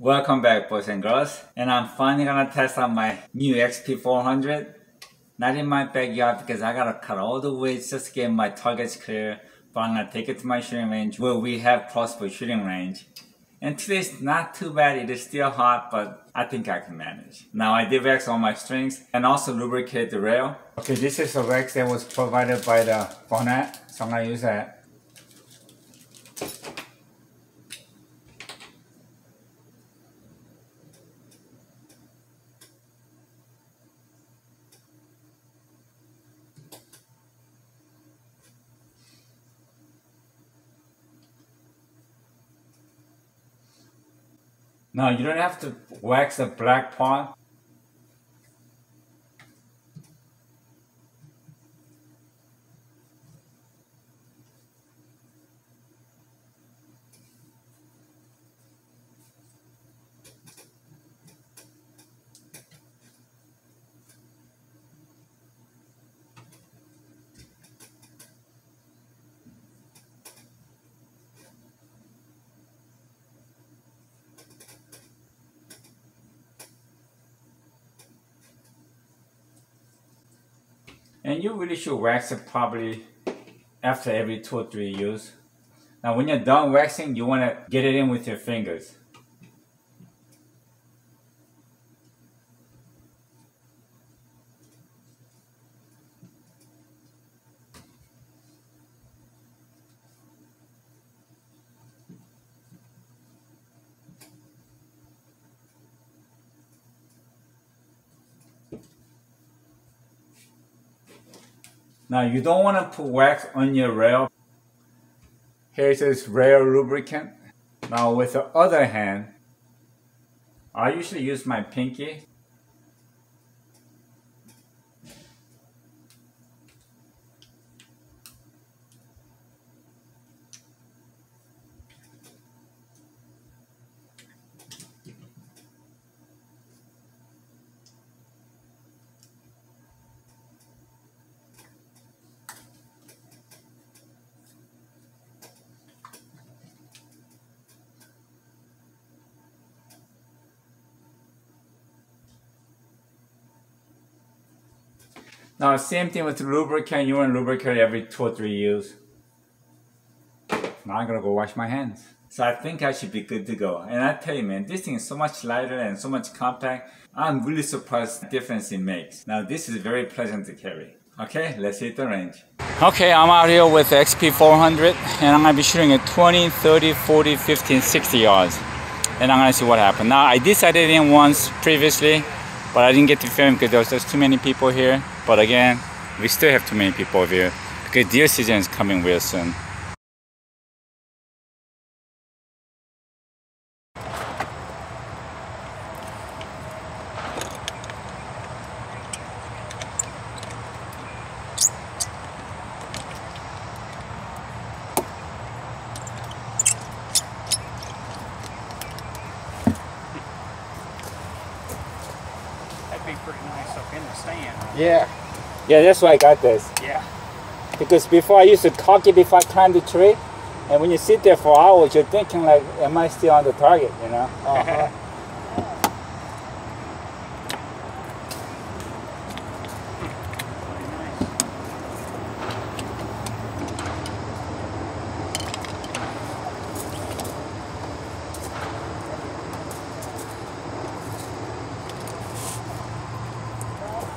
Welcome back, boys and girls, and I'm finally gonna test out my new XP400. Not in my backyard because I gotta cut all the weights just to get my targets clear, but I'm gonna take it to my shooting range where we have crossbow shooting range. And today's not too bad, it is still hot, but I think I can manage. Now I did wax all my strings and also lubricate the rail. Okay, this is a wax that was provided by the Barnett, so I'm gonna use that. Now you don't have to wax the black part. And you really should wax it probably after every 2 or 3 use. Now when you're done waxing, you want to get it in with your fingers. Now you don't want to put wax on your rail. Here's this rail lubricant. Now with the other hand, I usually use my pinky. Now same thing with the lubricant, you want to lubricate every 2 or 3 use. Now I'm gonna go wash my hands. So I think I should be good to go. And I tell you man, this thing is so much lighter and so much compact. I'm really surprised the difference it makes. Now this is very pleasant to carry. Okay, let's hit the range. Okay, I'm out here with the XP400 and I'm gonna be shooting at 20, 30, 40, 50, and 60 yards. And I'm gonna see what happens. Now I decided in once previously, but I didn't get to film because there was just too many people here. But again, we still have too many people over here because deer season is coming real soon. Be pretty nice up in the stand. Yeah, that's why I got this. Yeah. Because before I used to cock it before I climbed the tree, and when you sit there for hours, you're thinking like, am I still on the target, you know?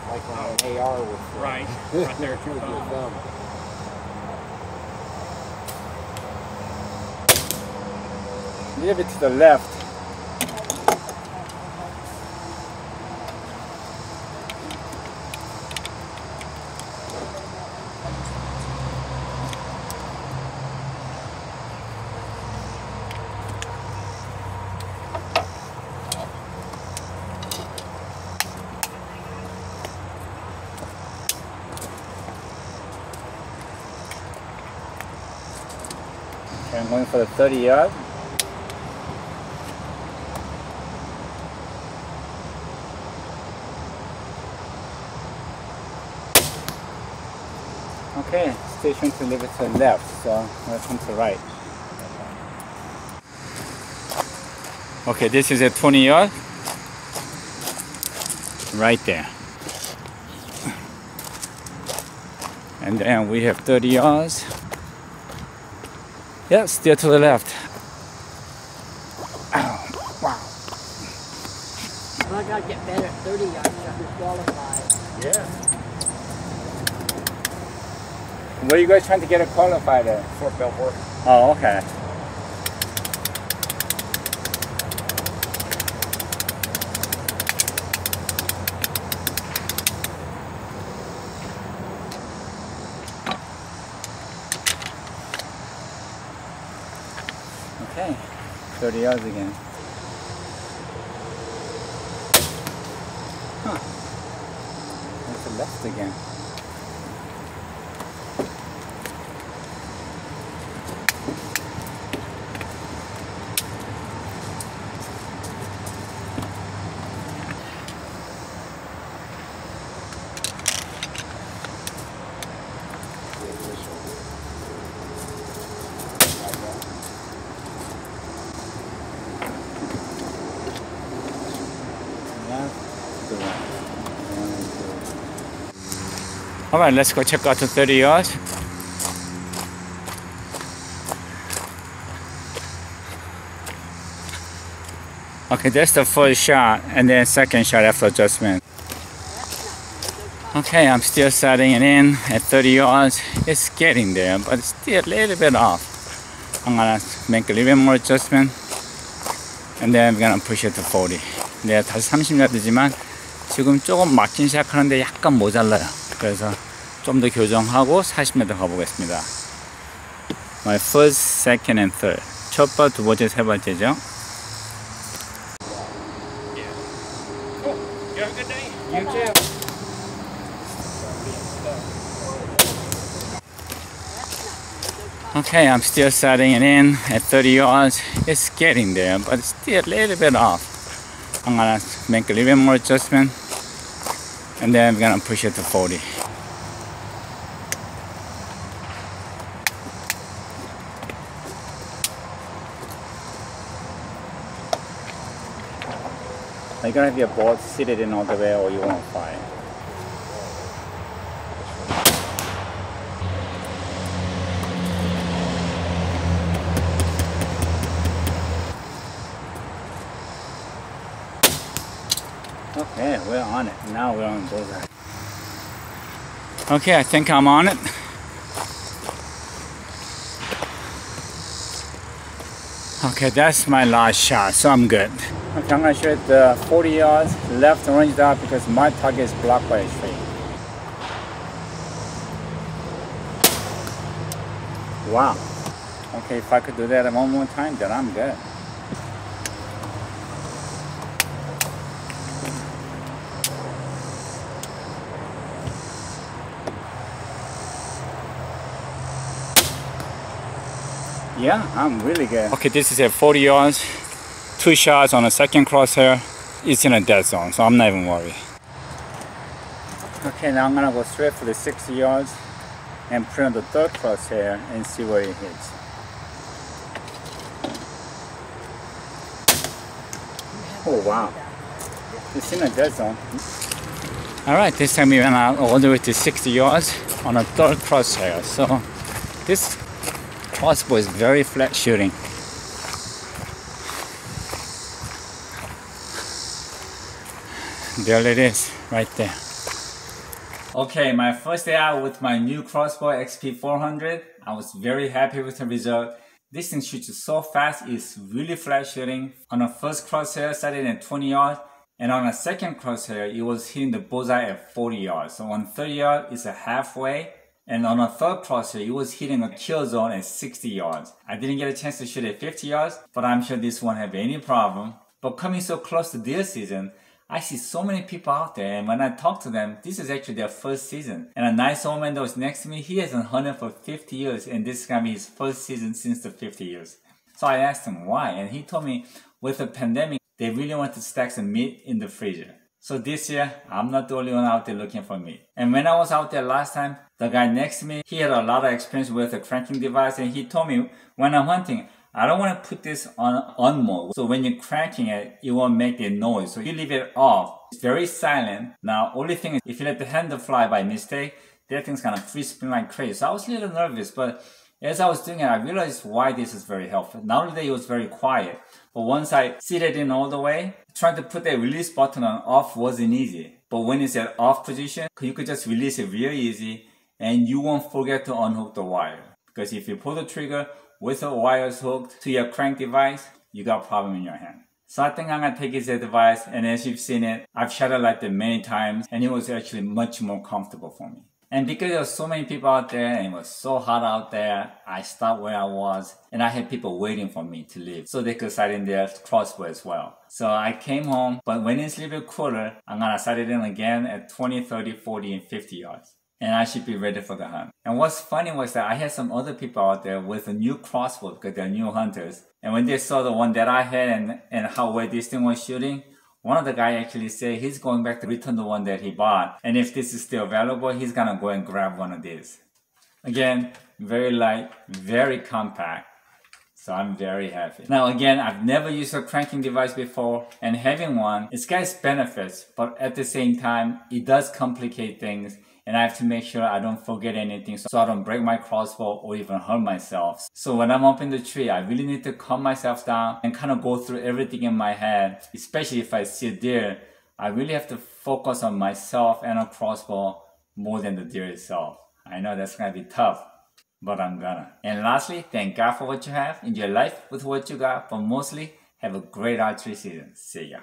Like on an AR with right there with your thumb. A little bit to the left. Okay, I'm going for the 30 yard. Okay, station to leave it to the left, so let's come to the right. Okay, this is a 20 yard. Right there. And then we have 30 yards. Yeah, still to the left. Oh, wow. Well, I gotta get better at 30 yards to be qualified. Yeah. Where are you guys trying to get it qualified at? Fort Belvoir. Oh, okay. Okay, 30 yards again. Huh. That's the left again. All right, let's go check out the 30 yards. Okay, that's the first shot, and then second shot after adjustment. Okay, I'm still setting it in at 30 yards. It's getting there, but it's still a little bit off. I'm gonna make a little bit more adjustment, and then I'm gonna push it to 40. 네, 다시 30야드지만 지금 조금 맞긴 시작하는데 약간 모자라요. 그래서 좀 더 교정하고 40m 가보겠습니다. My first, second, and third. 첫 번, 두 번째, 세 번째죠. You have a good day. You too. Okay, I'm still setting it in at 30 yards. It's getting there, but it's still a little bit off. I'm gonna make a little bit more adjustment, and then I'm gonna push it to 40. Are you gonna have your board seated in all the way, or you want to fly? Okay, we're on it. Now we're on bullseye. Okay, I think I'm on it. Okay, that's my last shot, so I'm good. Okay, I'm gonna shoot the 40 yards left range out because my target is blocked by a tree. Wow. Okay, if I could do that one more time, then I'm good. Yeah, I'm really good. Okay, this is at 40 yards. 2 shots on the second crosshair. It's in a dead zone, so I'm not even worried. Okay, now I'm gonna go straight for the 60 yards and put on the third crosshair and see where it hits. Oh wow, it's in a dead zone. Alright, this time we went out all the way to 60 yards on a third crosshair. So this crossbow is very flat shooting. There it is, right there. Okay, my first day out with my new crossbow XP400. I was very happy with the result. This thing shoots so fast, it's really flat shooting. On the first crosshair, started at 20 yards. And on the second crosshair, it was hitting the bullseye at 40 yards. So on 30 yards, it's a halfway. And on a third crosshair, it was hitting a kill zone at 60 yards. I didn't get a chance to shoot at 50 yards, but I'm sure this won't have any problem. But coming so close to deer season, I see so many people out there, and when I talk to them, this is actually their first season. And a nice old man that was next to me, he hasn't hunted for 50 years, and this is gonna be his first season since the 50 years. So I asked him why, and he told me with the pandemic, they really want to stack some meat in the freezer. So this year, I'm not the only one out there looking for meat. And when I was out there last time, the guy next to me, he had a lot of experience with a cranking device, and he told me when I'm hunting, I don't want to put this on mode. So when you're cranking it, it won't make a noise. So you leave it off. It's very silent. Now, only thing is, if you let the handle fly by mistake, that thing's gonna free spin like crazy. So I was a little nervous, but as I was doing it, I realized why this is very helpful. Not only that it was very quiet, but once I seated in all the way, trying to put the release button on off wasn't easy. But when it's at off position, you could just release it real easy and you won't forget to unhook the wire. Because if you pull the trigger with the wires hooked to your crank device, you got a problem in your hand. So I think I'm gonna take his advice, and as you've seen it, I've shadow lighted it many times and it was actually much more comfortable for me. And because there were so many people out there and it was so hot out there, I stopped where I was and I had people waiting for me to leave so they could sight in their crossbow as well. So I came home, but when it's a little bit cooler, I'm gonna sight it in again at 20, 30, 40, and 50 yards. And I should be ready for the hunt. And what's funny was that I had some other people out there with a new crossbow because they're new hunters. And when they saw the one that I had and how well this thing was shooting, one of the guys actually said he's going back to return the one that he bought. And if this is still available, he's gonna go and grab one of these. Again, very light, very compact. So I'm very happy. Now again, I've never used a cranking device before, and having one, it's got its benefits, but at the same time, it does complicate things. And I have to make sure I don't forget anything so I don't break my crossbow or even hurt myself. So when I'm up in the tree, I really need to calm myself down and kind of go through everything in my head. Especially if I see a deer, I really have to focus on myself and a crossbow more than the deer itself. I know that's gonna be tough, but I'm gonna. And lastly, thank God for what you have. Enjoy life with what you got, but mostly have a great archery season. See ya.